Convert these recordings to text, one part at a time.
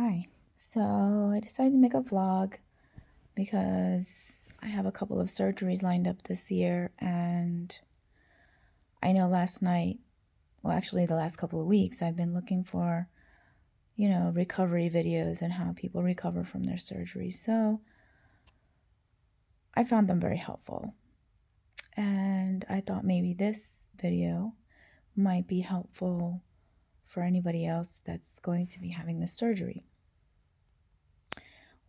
Hi. So I decided to make a vlog because I have a couple of surgeries lined up this year, and I know last night, well, actually the last couple of weeks, I've been looking for, recovery videos and how people recover from their surgeries. So I found them very helpful. And I thought maybe this video might be helpful for anybody else that's going to be having this surgery.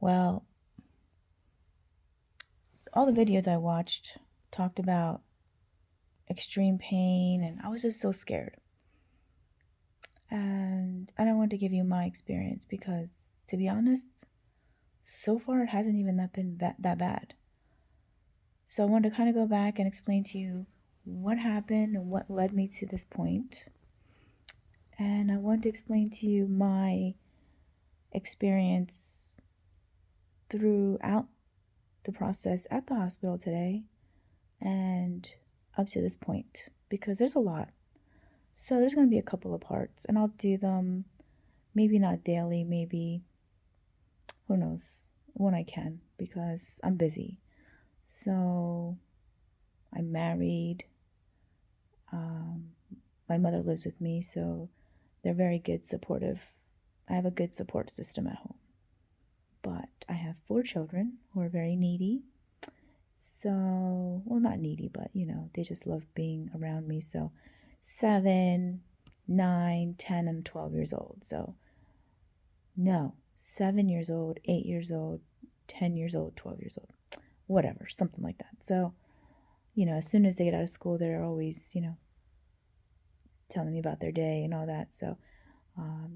Well, all the videos I watched talked about extreme pain, and I was just so scared. And I don't want to give you my experience because, to be honest, so far it hasn't even been that bad. So I wanted to kind of go back and explain to you what happened and what led me to this point. And I want to explain to you my experience throughout the process at the hospital today and up to this point, because there's a lot. So there's going to be a couple of parts, and I'll do them maybe not daily, maybe, who knows, when I can, because I'm busy. So I'm married. My mother lives with me, so they're very good, supportive. I have a good support system at home. But I have 4 children who are very needy. So, well, not needy, but, they just love being around me. So 7, 9, 10, and 12 years old. So, no, 7 years old, 8 years old, 10 years old, 12 years old, whatever, something like that. So, as soon as they get out of school, they're always, telling me about their day and all that. So,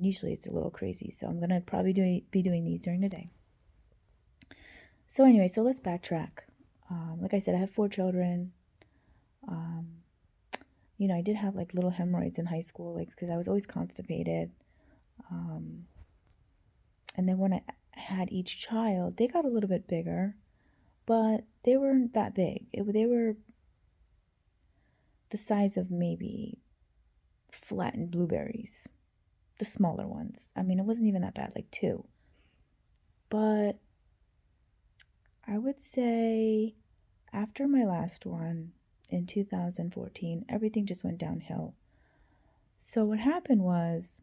usually it's a little crazy. So I'm going to probably be doing these during the day. So anyway, so let's backtrack. Like I said, I have 4 children. I did have like little hemorrhoids in high school, like, because I was always constipated. And then when I had each child, they got a little bit bigger, but they weren't that big. They were the size of maybe flattened blueberries, the smaller ones. I mean, it wasn't even that bad, like 2. But I would say after my last one in 2014, everything just went downhill. So what happened was,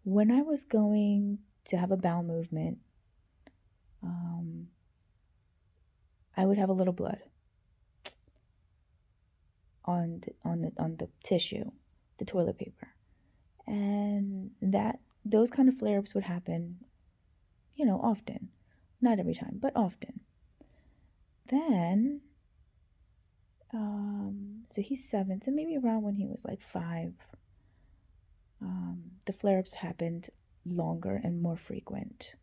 when I was going to have a bowel movement, I would have a little blood on the tissue, the toilet paper, and those kind of flare-ups would happen, often, not every time, but often. Then, so he's 7, so maybe around when he was like 5, the flare-ups happened longer and more frequent.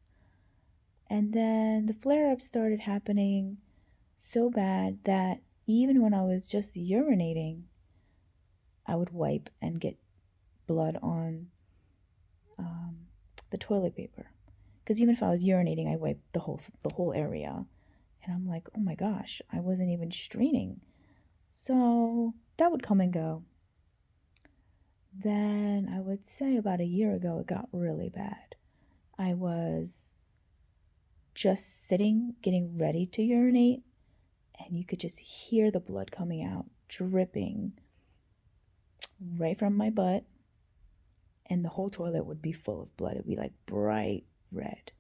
And then the flare-ups started happening so bad that even when I was just urinating, I would wipe and get blood on the toilet paper. Because even if I was urinating, I wiped the whole area. And I'm like, oh my gosh, I wasn't even straining. So that would come and go. Then I would say about a year ago, it got really bad. I was just sitting, getting ready to urinate, and you could just hear the blood coming out, dripping right from my butt, and the whole toilet would be full of blood. It would be like bright red.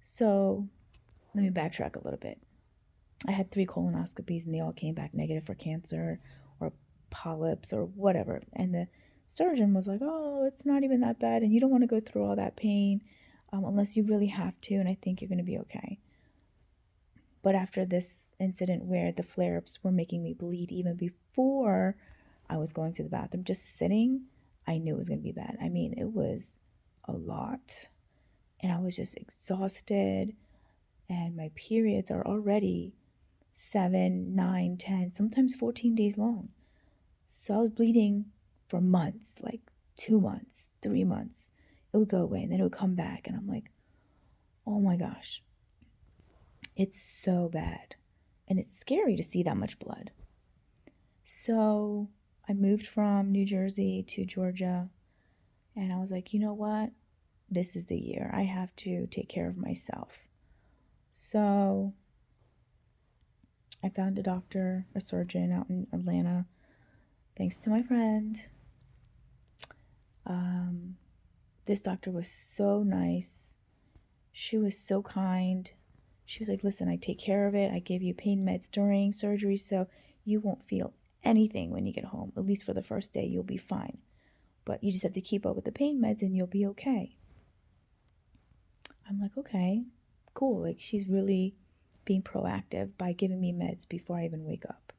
So let me backtrack a little bit. I had 3 colonoscopies, and they all came back negative for cancer or polyps or whatever. And the surgeon was like, oh, it's not even that bad, and you don't want to go through all that pain unless you really have to, and I think you're going to be okay. But after this incident where the flare-ups were making me bleed even before I was going to the bathroom, just sitting, I knew it was going to be bad. I mean, it was a lot. And I was just exhausted. And my periods are already 7, 9, 10, sometimes 14 days long. So I was bleeding for months, like 2 months, 3 months. It would go away, and then it would come back. And I'm like, oh my gosh. It's so bad. And it's scary to see that much blood. So I moved from New Jersey to Georgia, and I was like, you know what? this is the year. I have to take care of myself. So I found a doctor, a surgeon out in Atlanta, thanks to my friend. This doctor was so nice. She was so kind. She was like, listen, I take care of it. I give you pain meds during surgery, so you won't feel anything when you get home. At least for the first day, you'll be fine. But you just have to keep up with the pain meds and you'll be okay. I'm like, okay, cool. Like, she's really being proactive by giving me meds before I even wake up.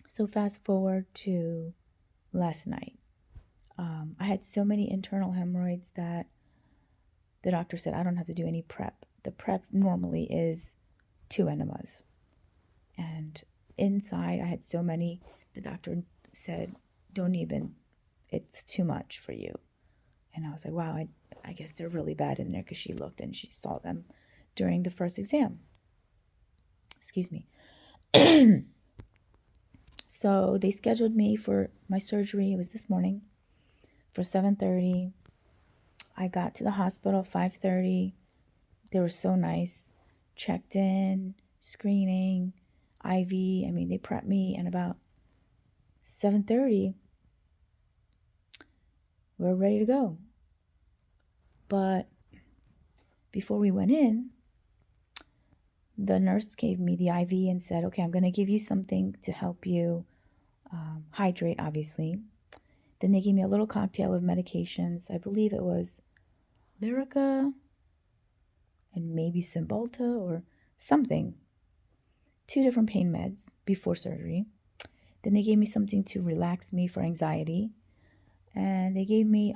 So fast forward to last night. I had so many internal hemorrhoids that the doctor said I don't have to do any prep. The prep normally is 2 enemas. And inside, I had so many, the doctor said, don't even, it's too much for you. And I was like, wow, I guess they're really bad in there, because she looked and she saw them during the first exam. Excuse me. So they scheduled me for my surgery. It was this morning for 7:30. I got to the hospital 5:30. They were so nice. Checked in, screening, IV. I mean, they prepped me, and about 7:30, we were ready to go. But before we went in, the nurse gave me the IV and said, okay, I'm going to give you something to help you hydrate, obviously. Then they gave me a little cocktail of medications. I believe it was Lyrica and maybe Cymbalta or something. 2 different pain meds before surgery. Then they gave me something to relax me for anxiety. And they gave me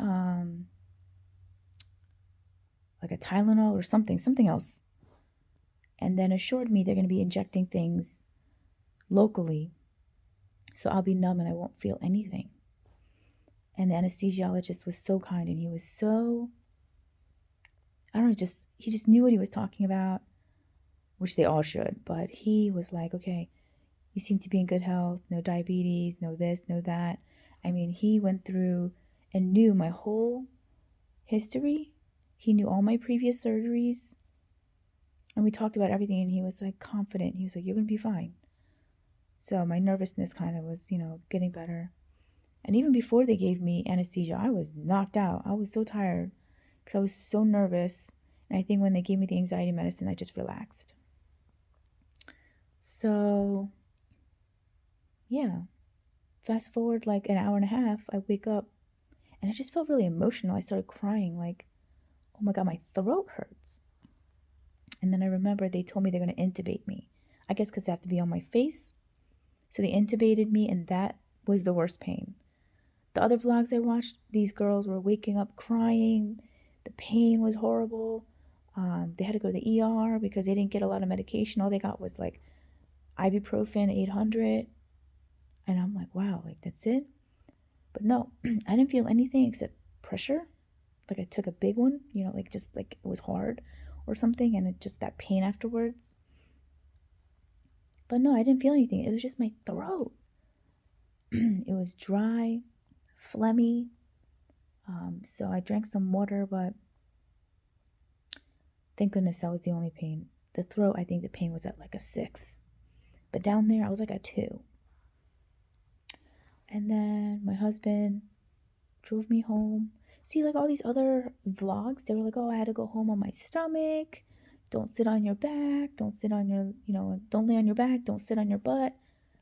like a Tylenol or something else. And then assured me they're going to be injecting things locally, so I'll be numb and I won't feel anything. And the anesthesiologist was so kind, and he was so, I don't know, he just knew what he was talking about, which they all should. But he was like, okay, you seem to be in good health, no diabetes, no this, no that. I mean, he went through and knew my whole history. He knew all my previous surgeries. And we talked about everything, and he was like confident. He was like, you're going to be fine. So my nervousness kind of was, getting better. And even before they gave me anesthesia, I was knocked out. I was so tired because I was so nervous. And I think when they gave me the anxiety medicine, I just relaxed. So, yeah. Fast forward like an hour and a half, I wake up and I just felt really emotional. I started crying like, oh my God, my throat hurts. And then I remember they told me they're going to intubate me. I guess because they have to be on my face. So they intubated me, and that was the worst pain. The other vlogs I watched, these girls were waking up crying. The pain was horrible. They had to go to the ER because they didn't get a lot of medication. All they got was like ibuprofen 800. And I'm like, wow, like that's it? But no, I didn't feel anything except pressure. Like I took a big one, like just like it was hard or something, and it just that pain afterwards. But no, I didn't feel anything. It was just my throat. It was dry, phlegmy. So I drank some water, but thank goodness that was the only pain. The throat, I think the pain was at like a 6. But down there, I was like a 2. And then my husband drove me home. See, like all these other vlogs, they were like, oh, I had to go home on my stomach. Don't sit on your back. Don't sit on your, don't lay on your back. Don't sit on your butt.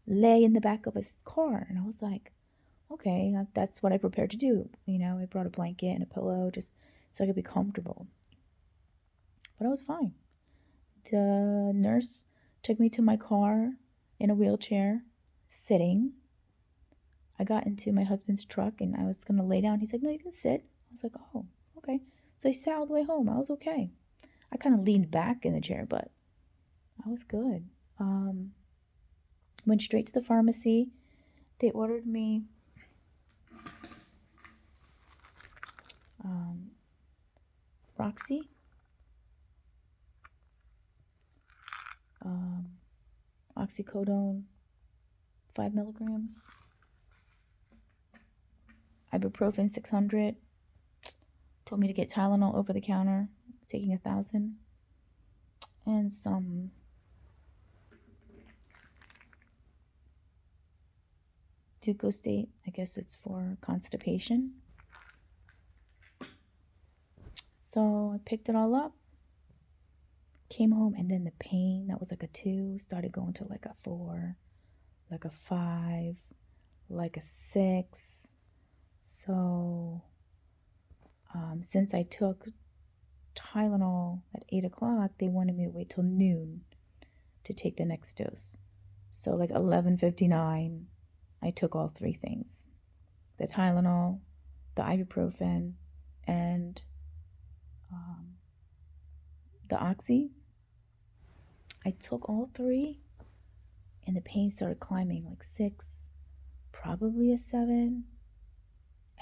Lay in the back of a car. And I was like, okay, that's what I prepared to do. I brought a blanket and a pillow just so I could be comfortable. But I was fine. The nurse took me to my car in a wheelchair, sitting. I got into my husband's truck and I was going to lay down. He's like, no, you can sit. I was like, oh, okay. So I sat all the way home. I was okay. I kind of leaned back in the chair, but I was good. Went straight to the pharmacy. They ordered me Roxy, oxycodone, 5 milligrams, ibuprofen 600, Told me to get Tylenol over the counter, taking 1,000, and some Ducostate. I guess it's for constipation. So I picked it all up, came home, and then the pain that was like a 2 started going to like a 4, like a 5, like a 6. So since I took Tylenol at 8 o'clock, they wanted me to wait till noon to take the next dose. So like 11:59, I took all 3 things: the Tylenol, the ibuprofen, and the oxy. I took all 3, and the pain started climbing, like 6, probably a 7,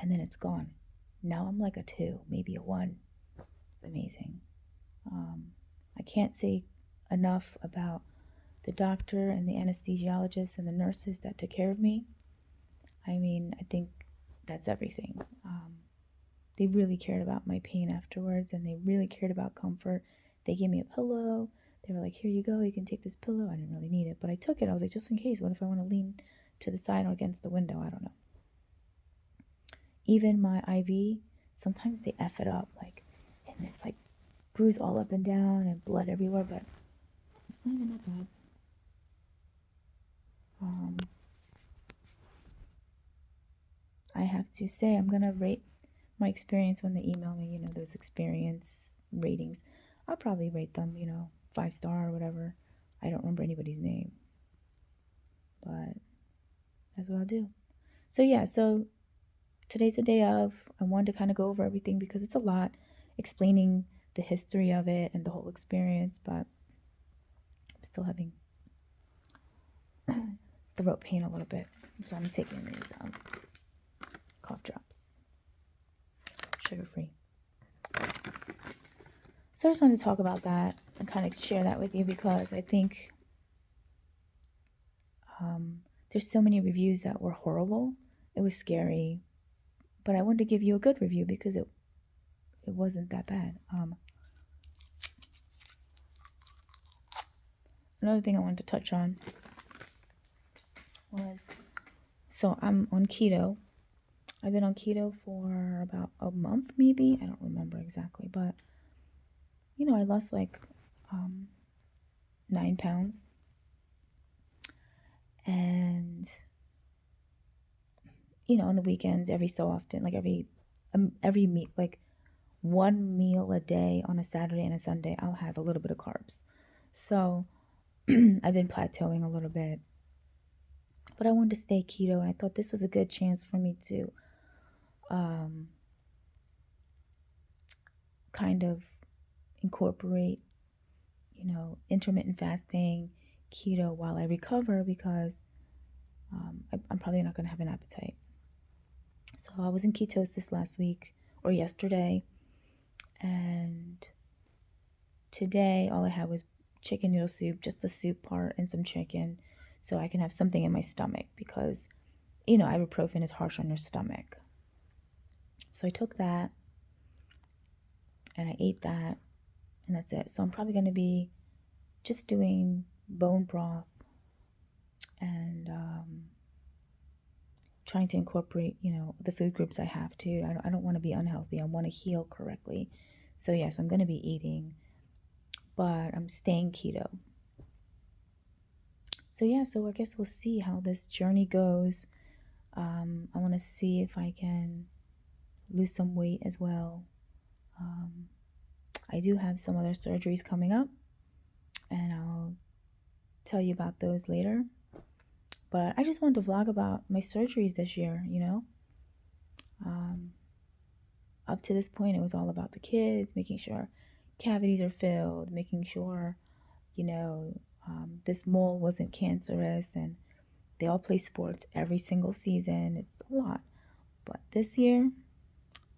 and then it's gone. Now I'm like a 2, maybe a 1. It's amazing. I can't say enough about the doctor and the anesthesiologist and the nurses that took care of me. I mean, I think that's everything. They really cared about my pain afterwards, and they really cared about comfort. They gave me a pillow. They were like, here you go, you can take this pillow. I didn't really need it, but I took it. I was like, just in case, what if I want to lean to the side or against the window? I don't know. Even my IV, sometimes they F it up, like, and it's like bruise all up and down and blood everywhere, but it's not even that bad. I have to say, I'm going to rate my experience when they email me, those experience ratings. I'll probably rate them, 5-star or whatever. I don't remember anybody's name, but that's what I'll do. So yeah, so today's the day of. I wanted to kind of go over everything because it's a lot, explaining the history of it and the whole experience, but I'm still having throat pain a little bit, so I'm taking these cough drops, sugar-free. So I just wanted to talk about that and kind of share that with you because I think there's so many reviews that were horrible. It was scary, but I wanted to give you a good review because it wasn't that bad. Another thing I wanted to touch on was, so I'm on keto. I've been on keto for about a month, maybe. I don't remember exactly, but I lost like 9 pounds. And on the weekends, every so often, like every meal, like one meal a day on a Saturday and a Sunday, I'll have a little bit of carbs. So I've been plateauing a little bit, but I wanted to stay keto, and I thought this was a good chance for me to kind of incorporate, intermittent fasting, keto while I recover, because I'm probably not going to have an appetite. So I was in ketosis last week or yesterday, and today all I had was chicken noodle soup, just the soup part and some chicken, so I can have something in my stomach because, ibuprofen is harsh on your stomach. So I took that and I ate that, and that's it. So I'm probably going to be just doing bone broth and trying to incorporate, the food groups I have to. I don't want to be unhealthy. I want to heal correctly. So yes, I'm going to be eating, but I'm staying keto. So yeah, so I guess we'll see how this journey goes. I want to see if I can lose some weight as well. I do have some other surgeries coming up, and I'll tell you about those later. But I just wanted to vlog about my surgeries this year, Up to this point, it was all about the kids, making sure cavities are filled, making sure, this mole wasn't cancerous, and they all play sports every single season. It's a lot. But this year,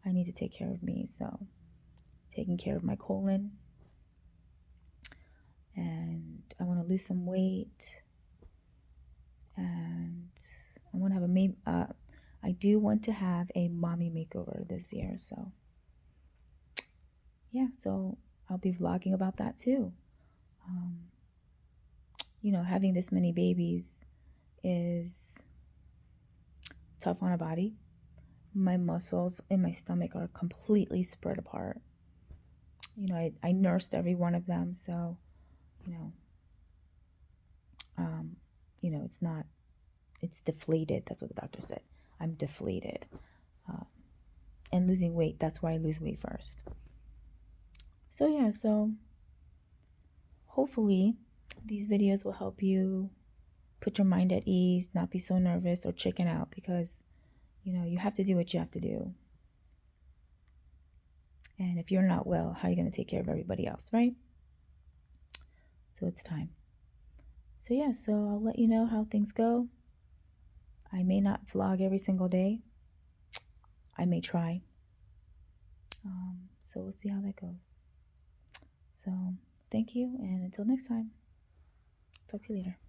I need to take care of me. So, taking care of my colon, and I want to lose some weight, and I want to have I do want to have a mommy makeover this year. So yeah, so I'll be vlogging about that too. You know, having this many babies is tough on a body. My muscles in my stomach are completely spread apart. You know, I nursed every one of them, so you know, it's deflated. That's what the doctor said. I'm deflated. And losing weight, that's why I lose weight first. So yeah, so hopefully these videos will help you put your mind at ease, not be so nervous or chicken out, because you know, you have to do what you have to do. And if you're not well, how are you going to take care of everybody else, right? So it's time. So yeah, so I'll let you know how things go. I may not vlog every single day. I may try. So we'll see how that goes. So thank you, and until next time, talk to you later.